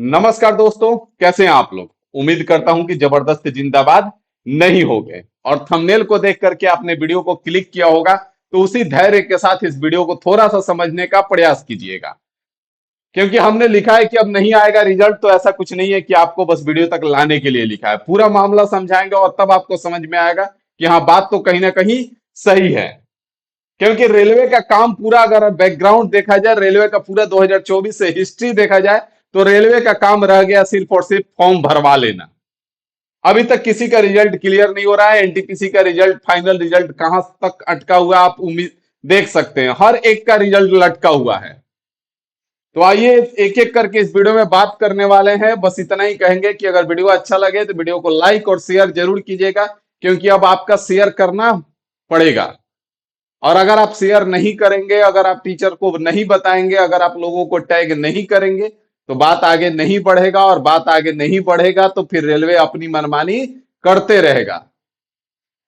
नमस्कार दोस्तों, कैसे हैं आप लोग। उम्मीद करता हूं कि जबरदस्त जिंदाबाद नहीं हो गए और थंबनेल को देख करके आपने वीडियो को क्लिक किया होगा, तो उसी धैर्य के साथ इस वीडियो को थोड़ा सा समझने का प्रयास कीजिएगा। क्योंकि हमने लिखा है कि अब नहीं आएगा रिजल्ट, तो ऐसा कुछ नहीं है कि आपको बस वीडियो तक लाने के लिए लिखा है। पूरा मामला समझाएंगे और तब आपको समझ में आएगा कि हाँ, बात तो कहीं ना कहीं सही है। क्योंकि रेलवे का काम पूरा, अगर बैकग्राउंड देखा जाए, रेलवे का पूरा 2024 से हिस्ट्री देखा जाए, तो रेलवे का काम रह गया सिर्फ और सिर्फ फॉर्म भरवा लेना। अभी तक किसी का रिजल्ट क्लियर नहीं हो रहा है। एनटीपीसी का रिजल्ट, फाइनल रिजल्ट कहां तक अटका हुआ है, आप उम्मीद देख सकते हैं। हर एक का रिजल्ट लटका हुआ है। तो आइए एक एक करके इस वीडियो में बात करने वाले हैं। बस इतना ही कहेंगे कि अगर वीडियो अच्छा लगे तो वीडियो को लाइक और शेयर जरूर कीजिएगा, क्योंकि अब आपका शेयर करना पड़ेगा। और अगर आप शेयर नहीं करेंगे, अगर आप टीचर को नहीं बताएंगे, अगर आप लोगों को टैग नहीं करेंगे, तो बात आगे नहीं बढ़ेगा। और बात आगे नहीं बढ़ेगा तो फिर रेलवे अपनी मनमानी करते रहेगा।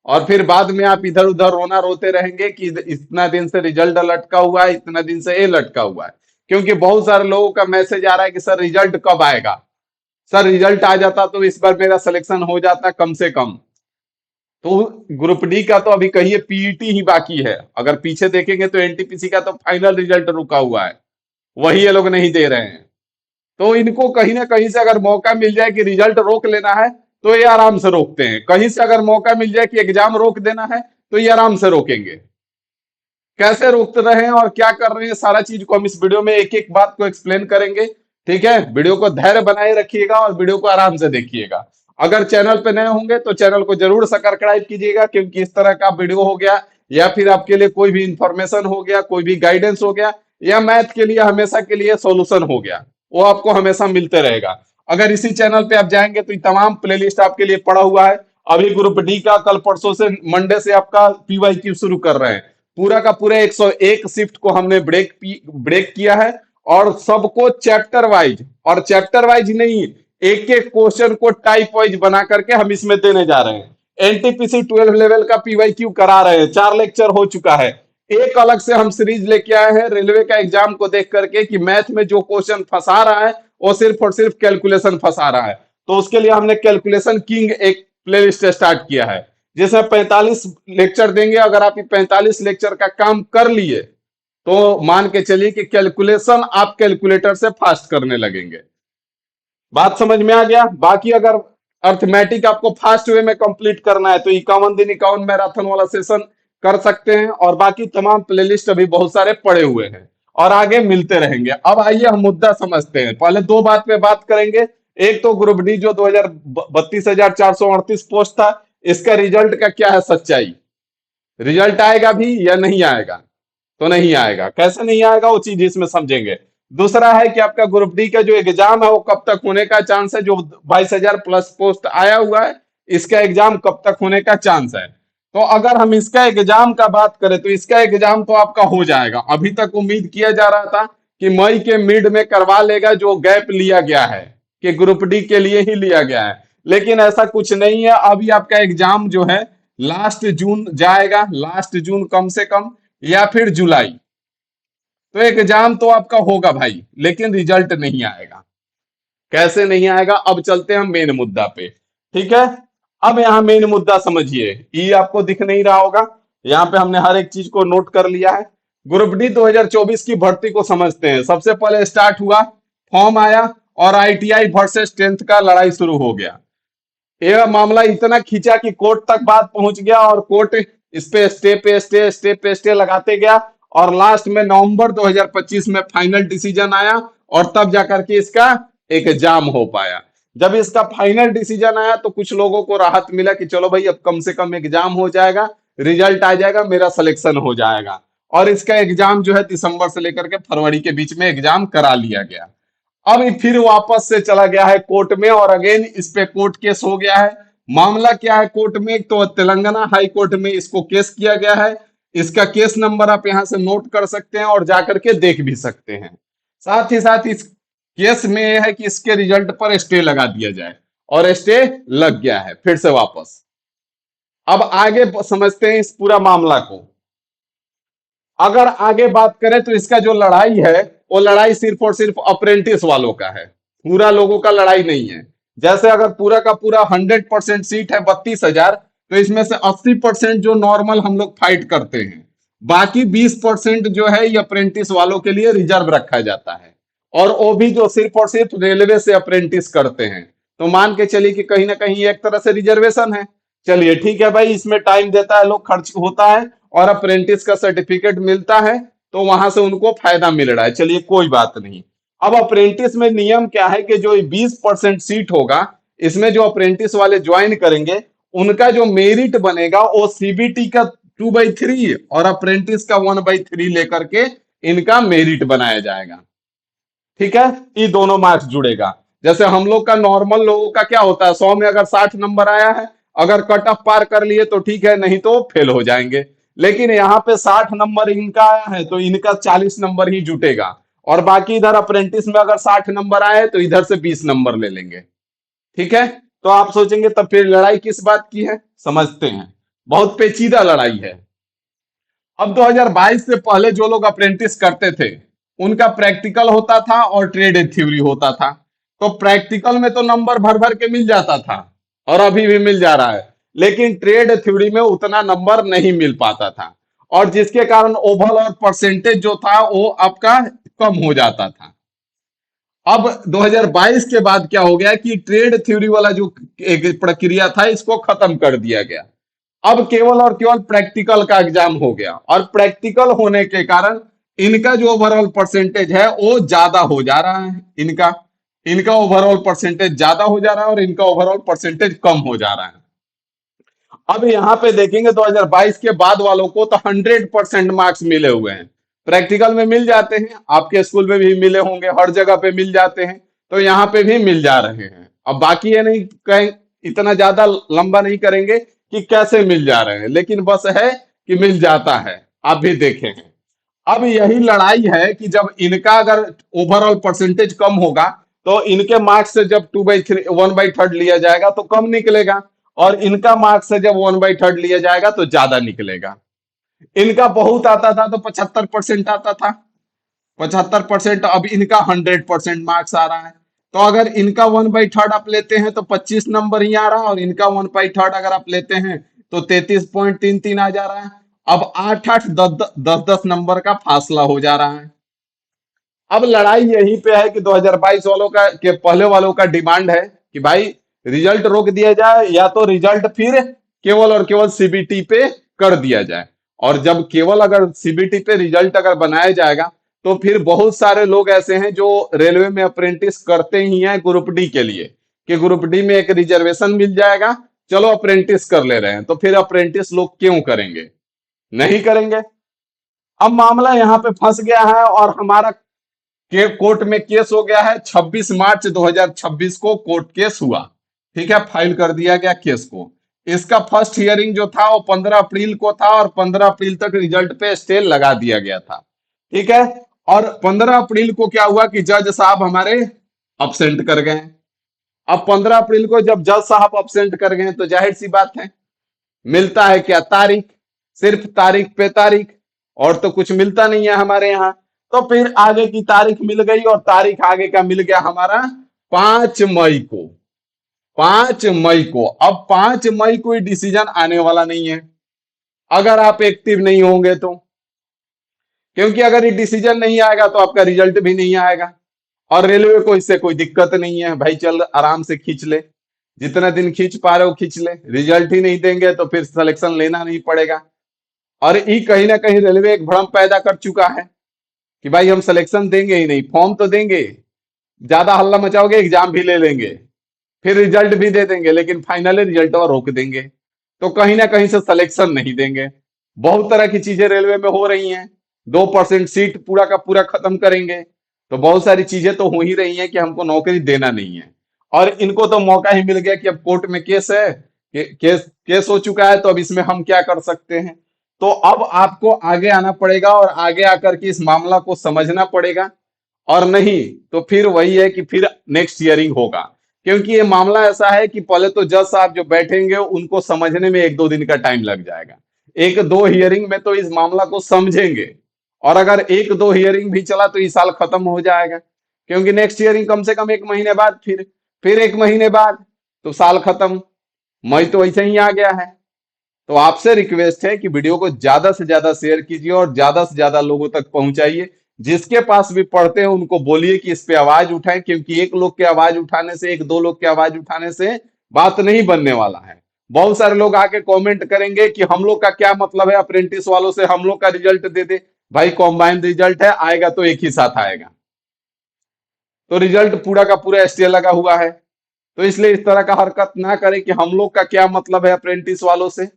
और फिर बाद में आप इधर उधर रोना रोते रहेंगे कि इतना दिन से रिजल्ट लटका हुआ है, इतना दिन से ये लटका हुआ है। क्योंकि बहुत सारे लोगों का मैसेज आ रहा है कि सर रिजल्ट कब आएगा। सर रिजल्ट आ जाता तो इस बार मेरा सिलेक्शन हो जाता कम से कम। तो ग्रुप डी का तो अभी कहिए पीईटी ही बाकी है। अगर पीछे देखेंगे तो एनटीपीसी का तो फाइनल रिजल्ट रुका हुआ है, वही ये लोग नहीं दे रहे हैं। तो इनको कहीं ना कहीं से अगर मौका मिल जाए कि रिजल्ट रोक लेना है, तो ये आराम से रोकते हैं। कहीं से अगर मौका मिल जाए कि एग्जाम रोक देना है, तो ये आराम से रोकेंगे। कैसे रोक रहे हैं और क्या कर रहे हैं, सारा चीज को हम इस वीडियो में एक एक बात को एक्सप्लेन करेंगे। ठीक है, वीडियो को धैर्य बनाए रखिएगा और वीडियो को आराम से देखिएगा। अगर चैनल पे नए होंगे तो चैनल को जरूर सब्सक्राइब कीजिएगा, क्योंकि इस तरह का वीडियो हो गया, या फिर आपके लिए कोई भी इंफॉर्मेशन हो गया, कोई भी गाइडेंस हो गया, या मैथ के लिए हमेशा के लिए सॉल्यूशन हो गया, वो आपको हमेशा मिलते रहेगा। अगर इसी चैनल पे आप जाएंगे तो ये तमाम प्लेलिस्ट आपके लिए पड़ा हुआ है। अभी ग्रुप डी का कल परसों से, मंडे से आपका पीवाईक्यू शुरू कर रहे हैं। पूरा का पूरा 101 शिफ्ट को हमने ब्रेक किया है। और सबको चैप्टर वाइज, और चैप्टर वाइज नहीं, एक एक क्वेश्चन को टाइप वाइज बना करके हम इसमें देने जा रहे हैं। एनटीपीसी 12 लेवल का पीवाईक्यू करा रहे हैं, 4 लेक्चर हो चुका है। एक अलग से हम सीरीज लेके आए हैं रेलवे का एग्जाम को देख करके कि मैथ में जो क्वेश्चन फंसा रहा है, वो सिर्फ और सिर्फ कैलकुलेशन फंसा रहा है। तो उसके लिए हमने कैलकुलेशन किंग एक प्लेलिस्ट स्टार्ट किया है, जिसमें 45 लेक्चर देंगे। अगर आप 45 लेक्चर का काम कर लिए, तो मान के चलिए कि कैलकुलेशन आप कैलकुलेटर से फास्ट करने लगेंगे। बात समझ में आ गया। बाकी अगर अर्थमेटिक आपको फास्ट वे में कंप्लीट करना है, तो 51 दिन 51 मैराथन वाला सेशन कर सकते हैं। और बाकी तमाम प्लेलिस्ट अभी बहुत सारे पड़े हुए हैं और आगे मिलते रहेंगे। अब आइए हम मुद्दा समझते हैं। पहले दो बात पे बात करेंगे। एक तो ग्रुप डी जो 32,438 पोस्ट था, इसका रिजल्ट का क्या है सच्चाई। रिजल्ट आएगा भी या नहीं आएगा। तो नहीं आएगा, कैसे नहीं आएगा वो चीज इसमें समझेंगे। दूसरा है कि आपका ग्रुप डी का जो एग्जाम है वो कब तक होने का चांस है। जो 22,000 प्लस पोस्ट आया हुआ है, इसका एग्जाम कब तक होने का चांस है। तो अगर हम इसका एग्जाम का बात करें, तो इसका एग्जाम तो आपका हो जाएगा। अभी तक उम्मीद किया जा रहा था कि मई के मिड में करवा लेगा, जो गैप लिया गया है कि ग्रुप डी के लिए ही लिया गया है। लेकिन ऐसा कुछ नहीं है। अभी आपका एग्जाम जो है लास्ट जून जाएगा, लास्ट जून कम से कम, या फिर जुलाई। तो एग्जाम तो आपका होगा भाई, लेकिन रिजल्ट नहीं आएगा। कैसे नहीं आएगा, अब चलते हैं मेन मुद्दा पे। ठीक है, अब यहाँ मेन मुद्दा समझिए। ये आपको दिख नहीं रहा होगा, यहाँ पे हमने हर एक चीज को नोट कर लिया है। ग्रुप डी 2024 की भर्ती को समझते हैं। सबसे पहले स्टार्ट हुआ, फॉर्म आया और आईटीआई वर्सेस 10th का लड़ाई शुरू हो गया। यह मामला इतना खींचा कि कोर्ट तक बात पहुंच गया, और कोर्ट इस पे स्टे लगाते गया। और लास्ट में नवंबर 2025 में फाइनल डिसीजन आया, और तब जाकर के इसका एग्जाम हो पाया। जब इसका फाइनल डिसीजन आया तो कुछ लोगों को राहत मिला कि चलो भाई, अब कम से कम एग्जाम हो जाएगा, रिजल्ट आ जाएगा, मेरा सिलेक्शन हो जाएगा। और इसका एग्जाम जो है दिसंबर से लेकर के फरवरी के बीच में एग्जाम करा लिया गया। अब ये फिर वापस से चला गया है कोर्ट में, और अगेन इस पे कोर्ट केस हो गया है। मामला क्या है कोर्ट में, तो तेलंगाना हाई कोर्ट में इसको केस किया गया है। इसका केस नंबर आप यहां से नोट कर सकते हैं और जाकर के देख भी सकते हैं। साथ ही साथ इस केस में यह है कि इसके रिजल्ट पर स्टे लगा दिया जाए, और स्टे लग गया है फिर से वापस। अब आगे समझते हैं इस पूरा मामला को। अगर आगे बात करें तो इसका जो लड़ाई है, वो लड़ाई सिर्फ और सिर्फ अप्रेंटिस वालों का है। पूरा लोगों का लड़ाई नहीं है। जैसे अगर पूरा का पूरा 100% सीट है 32,000, तो इसमें से 80% जो नॉर्मल हम लोग फाइट करते हैं, बाकी 20% जो है ये अप्रेंटिस वालों के लिए रिजर्व रखा जाता है। और वो भी जो सिर्फ और सिर्फ रेलवे से अप्रेंटिस करते हैं। तो मान के चलिए कि कहीं ना कहीं एक तरह से रिजर्वेशन है। चलिए ठीक है भाई, इसमें टाइम देता है, लोग खर्च होता है, और अप्रेंटिस का सर्टिफिकेट मिलता है, तो वहां से उनको फायदा मिल रहा है। चलिए कोई बात नहीं। अब अप्रेंटिस में नियम क्या है कि जो 20% सीट होगा, इसमें जो अप्रेंटिस वाले ज्वाइन करेंगे, उनका जो मेरिट बनेगा वो सीबीटी का 2/3 और अप्रेंटिस का 1/3 लेकर के इनका मेरिट बनाया जाएगा। ठीक है, ये दोनों मार्क्स जुड़ेगा। जैसे हम लोग का नॉर्मल लोगों का क्या होता है, 100 में अगर 60 नंबर आया है, अगर कट ऑफ पार कर लिए तो ठीक है, नहीं तो फेल हो जाएंगे। लेकिन यहाँ पे 60 नंबर इनका आया है तो इनका 40 नंबर ही जुटेगा। और बाकी इधर अप्रेंटिस में अगर 60 नंबर आए तो इधर से 20 नंबर ले लेंगे। ठीक है। तो आप सोचेंगे तब फिर लड़ाई किस बात की है, समझते हैं। बहुत पेचीदा लड़ाई है। अब 2022 से पहले जो लोग अप्रेंटिस करते थे, उनका प्रैक्टिकल होता था और ट्रेड थ्योरी होता था। तो प्रैक्टिकल में तो नंबर भर भर के मिल जाता था, और अभी भी मिल जा रहा है। लेकिन ट्रेड थ्योरी में उतना नंबर नहीं मिल पाता था, और जिसके कारण ओवरऑल परसेंटेज जो था वो आपका कम हो जाता था। अब 2022 के बाद क्या हो गया कि ट्रेड थ्योरी वाला जो एक प्रक्रिया था, इसको खत्म कर दिया गया। अब केवल और केवल प्रैक्टिकल का एग्जाम हो गया, और प्रैक्टिकल होने के कारण इनका जो ओवरऑल परसेंटेज है वो ज्यादा हो जा रहा है। इनका इनका ओवरऑल परसेंटेज ज्यादा हो जा रहा है और इनका ओवरऑल परसेंटेज कम हो जा रहा है। अब यहाँ पे देखेंगे 2022 के बाद वालों को तो 100% मार्क्स मिले हुए हैं। प्रैक्टिकल में मिल जाते हैं, आपके स्कूल में भी मिले होंगे, हर जगह पे मिल जाते हैं, तो यहाँ पे भी मिल जा रहे हैं। अब बाकी ये नहीं कहें, इतना ज्यादा लंबा नहीं करेंगे कि कैसे मिल जा रहे हैं, लेकिन बस है कि मिल जाता है। आप भी देखे हैं। अब यही लड़ाई है कि जब इनका अगर ओवरऑल परसेंटेज कम होगा, तो इनके मार्क्स से जब 2/3 1/3 लिया जाएगा तो कम निकलेगा, और इनका मार्क्स से जब 1/3 लिया जाएगा तो ज्यादा निकलेगा। इनका बहुत आता था तो 75% आता था, 75%। अब इनका 100% मार्क्स आ रहा है। तो अगर इनका 1/3 आप लेते हैं तो 25 नंबर ही आ रहा है, और इनका 1/3 अगर आप लेते हैं तो 33.33 आ जा रहा है। अब 8-8 10-10 नंबर का फासला हो जा रहा है। अब लड़ाई यहीं पे है कि 2022 वालों का के पहले वालों का डिमांड है कि भाई रिजल्ट रोक दिया जाए, या तो रिजल्ट फिर केवल और केवल सीबीटी पे कर दिया जाए। और जब केवल अगर सीबीटी पे रिजल्ट अगर बनाया जाएगा, तो फिर बहुत सारे लोग ऐसे हैं जो रेलवे में अप्रेंटिस करते ही हैं ग्रुप डी के लिए, कि ग्रुप डी में एक रिजर्वेशन मिल जाएगा, चलो अप्रेंटिस कर ले रहे हैं। तो फिर अप्रेंटिस लोग क्यों करेंगे, नहीं करेंगे। अब मामला यहाँ पे फंस गया है, और हमारा के कोर्ट में केस हो गया है। 26 मार्च 2026 को कोर्ट केस हुआ। ठीक है, फाइल कर दिया गया केस को। इसका फर्स्ट हियरिंग जो था वो 15 अप्रैल को था, और 15 अप्रैल तक रिजल्ट पे स्टे लगा दिया गया था। ठीक है। और 15 अप्रैल को क्या हुआ कि जज साहब हमारे अब्सेंट कर गए। अब 15 अप्रैल को जब जज साहब अब्सेंट कर गए तो जाहिर सी बात है, मिलता है क्या, तारीख। सिर्फ तारीख पे तारीख, और तो कुछ मिलता नहीं है हमारे यहाँ। तो फिर आगे की तारीख मिल गई, और तारीख आगे का मिल गया हमारा 5 मई को। 5 मई को। अब 5 मई को डिसीजन आने वाला नहीं है, अगर आप एक्टिव नहीं होंगे तो। क्योंकि अगर ये डिसीजन नहीं आएगा तो आपका रिजल्ट भी नहीं आएगा, और रेलवे को इससे कोई दिक्कत नहीं है, भाई चल आराम से खींच ले, जितना दिन खींच पा रहे हो खींच ले। रिजल्ट ही नहीं देंगे तो फिर सिलेक्शन लेना नहीं पड़ेगा। और ये कहीं ना कहीं रेलवे एक भ्रम पैदा कर चुका है कि भाई हम सिलेक्शन देंगे ही नहीं, फॉर्म तो देंगे, ज्यादा हल्ला मचाओगे एग्जाम भी ले लेंगे, फिर रिजल्ट भी दे देंगे, लेकिन फाइनली रिजल्ट और रोक देंगे। तो कहीं ना कहीं से सिलेक्शन नहीं देंगे। बहुत तरह की चीजें रेलवे में हो रही हैं। 2% सीट पूरा का पूरा खत्म करेंगे। तो बहुत सारी चीजें तो हो ही रही हैं कि हमको नौकरी देना नहीं है। और इनको तो मौका ही मिल गया कि अब कोर्ट में केस है, केस केस हो चुका है, तो अब इसमें हम क्या कर सकते हैं। तो अब आपको आगे आना पड़ेगा, और आगे आकर के इस मामला को समझना पड़ेगा। और नहीं तो फिर वही है कि फिर नेक्स्ट हियरिंग होगा। क्योंकि ये मामला ऐसा है कि पहले तो जज साहब जो बैठेंगे उनको समझने में 1-2 दिन का टाइम लग जाएगा। 1-2 हियरिंग में तो इस मामला को समझेंगे, और अगर 1-2 हियरिंग भी चला तो इस साल खत्म हो जाएगा। क्योंकि नेक्स्ट हियरिंग कम से कम 1 महीने बाद, फिर 1 महीने बाद, तो साल खत्म। मई तो वैसे ही आ गया है। तो आपसे रिक्वेस्ट है कि वीडियो को ज्यादा से ज्यादा शेयर कीजिए और ज्यादा से ज्यादा लोगों तक पहुंचाइए। जिसके पास भी पढ़ते हैं उनको बोलिए कि इस पे आवाज उठाएं, क्योंकि एक लोग के आवाज उठाने से, एक दो लोग के आवाज उठाने से बात नहीं बनने वाला है। बहुत सारे लोग आके कमेंट करेंगे कि हम लोग का क्या मतलब है अप्रेंटिस वालों से, हम लोग का रिजल्ट दे दे। भाई कॉम्बाइंड रिजल्ट है, आएगा तो एक ही साथ आएगा। तो रिजल्ट पूरा का पूरा एसटीए लगा हुआ है। तो इसलिए इस तरह का हरकत ना करें कि हम लोग का क्या मतलब है अप्रेंटिस वालों से।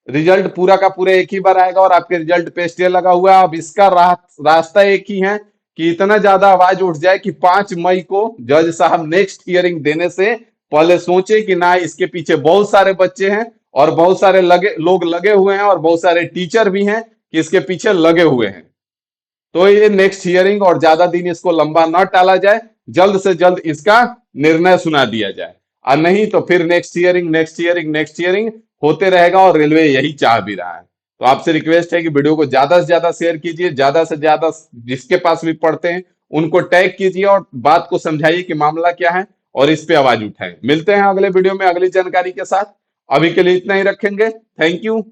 रिजल्ट पूरा का पूरा एक ही बार आएगा और आपके रिजल्ट पे स्टे लगा हुआ है। अब इसका रास्ता एक ही है कि इतना ज्यादा आवाज उठ जाए कि 5 मई को जज साहब नेक्स्ट हियरिंग देने से पहले सोचे कि ना, इसके पीछे बहुत सारे बच्चे हैं और बहुत सारे लोग लगे हुए हैं और बहुत सारे टीचर भी हैं कि इसके पीछे लगे हुए हैं। तो ये नेक्स्ट हियरिंग और ज्यादा दिन इसको लंबा न टाला जाए, जल्द से जल्द इसका निर्णय सुना दिया जाए। और नहीं तो फिर next hearing, next hearing, next hearing होते रहेगा और रेलवे यही चाह भी रहा है। तो आपसे रिक्वेस्ट है कि वीडियो को ज्यादा से ज्यादा शेयर कीजिए, ज्यादा से ज्यादा जिसके पास भी पढ़ते हैं उनको टैग कीजिए और बात को समझाइए कि मामला क्या है और इस पे आवाज उठाएं। मिलते हैं अगले वीडियो में अगली जानकारी के साथ। अभी के लिए इतना ही रखेंगे। Thank you.